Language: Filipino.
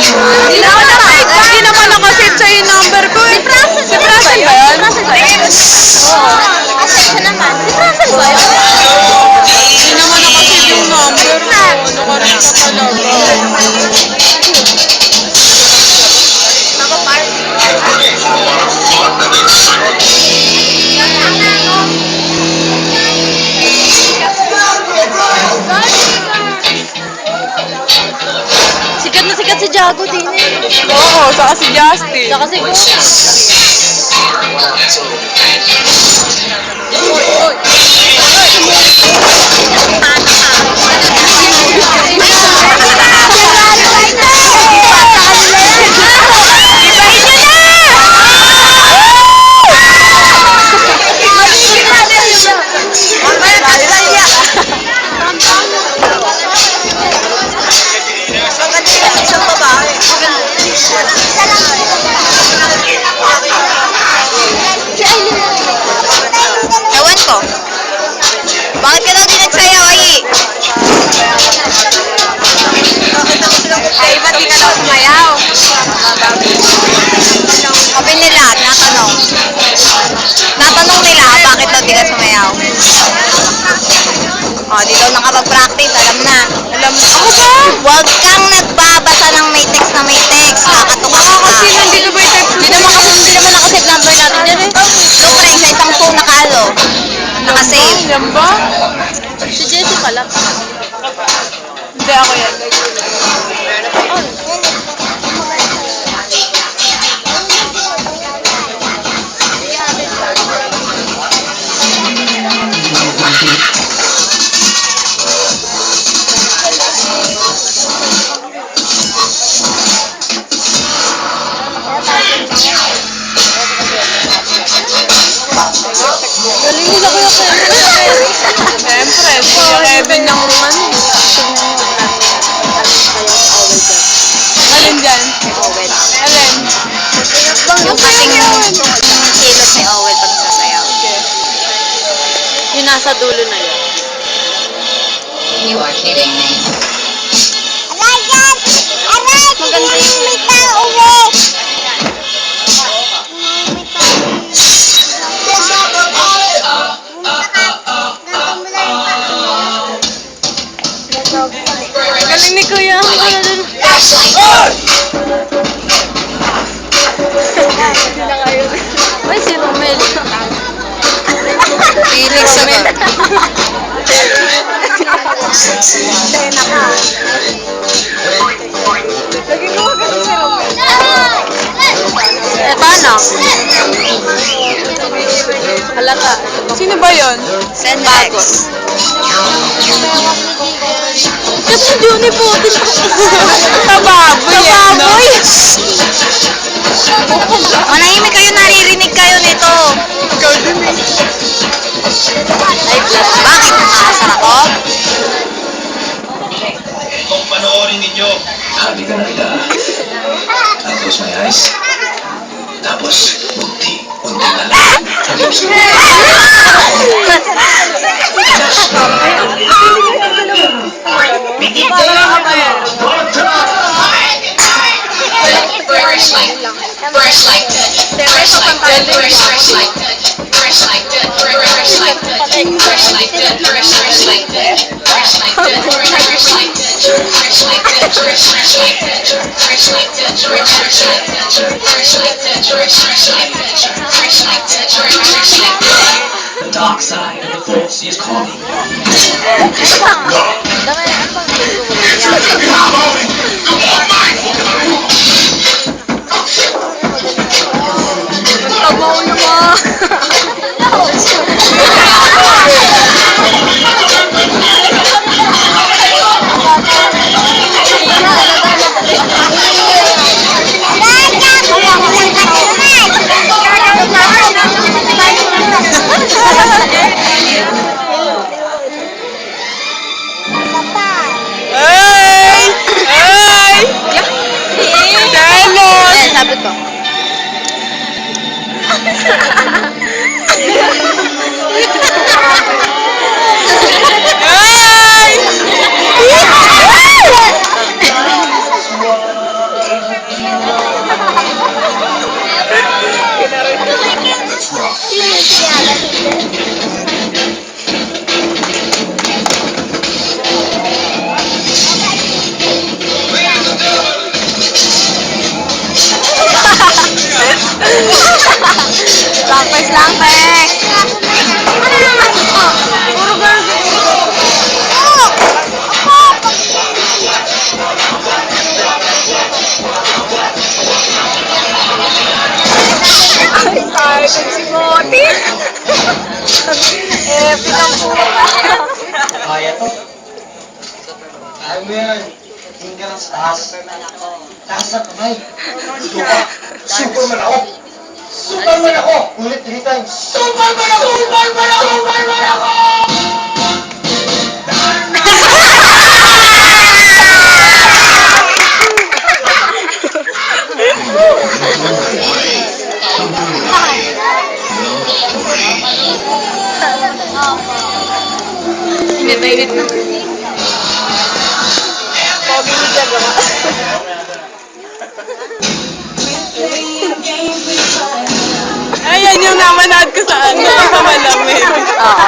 Hindi naman nakasit sa yung number ko eh. Si Prasen ba yun? Oo. Nakaset siya naman. Si Prasen ba yun? Hindi naman nakasit yung number ko. Nakarit ka talaga. Sikat na sikat si Jago din eh. Oo, saka si Justin. Saka si Bo. Ewan ko. Bakit ka daw di nagsayaw, Ai? Ay, ba't di ka daw sumayaw? Sabi nila, natanong. Natanong nila, bakit daw di ka sumayaw? O, di daw nakapag-practice, alam na. Alam mo, ako ba? Huwag kang nagbabasa ng may text na may text. Kakatuka ka. Kasi nandito ba yung text? Hindi naman nakaset number natin dyan eh. Siyempre, sa isang phone nakalo. Nakasave. Yan ba? Si Jessie pala. Hindi ako yan. Galing nila kuya Kevin. Siyempre, si Kevin ng ano. Alin dyan? Owel. Alin? Yung kasing kilos ni Owel pag sasayaw. Yung nasa dulo na yun. You are kidding me. Maganda yung galing ni Kuya. Ay, si Romel. Felix Romel. Eh, paano? Halata. Sino ba yun? Sendex. Kasi hindi po. Kababoy yan, no? Manahimik kayo, naririnig kayo nito. Ikaw din eh. Ay, bakit? Nakakasar ako? Kung panoorin ninyo, sabi ka na kita. I close my eyes. Tapos, unti na lang. First like that. First like that. First like that. First like that. First like that. First like that. First like that. First like that. First like that. First like that. First like that. First like that. First like that. First like that. First like that. First like that. First like that. First like that. The dark side of the force is calling. Tabaw naman. Ay! Ay! Carlos! Sabi ko. Ay! lang, Tek. Puro girls. Ay, si Moti. Pinang puta. Kaya to. Kaya mo yan. Tingin ka lang sa taas. Taas na kamay. Ito ka. Superman ako. Superman ako. Ulit 3 times. Superman ako! Superman ako! Superman ako! Init na. Pogi ni Jagawa. Ayan yung namanood ko sa ano, sa malamig. Oo.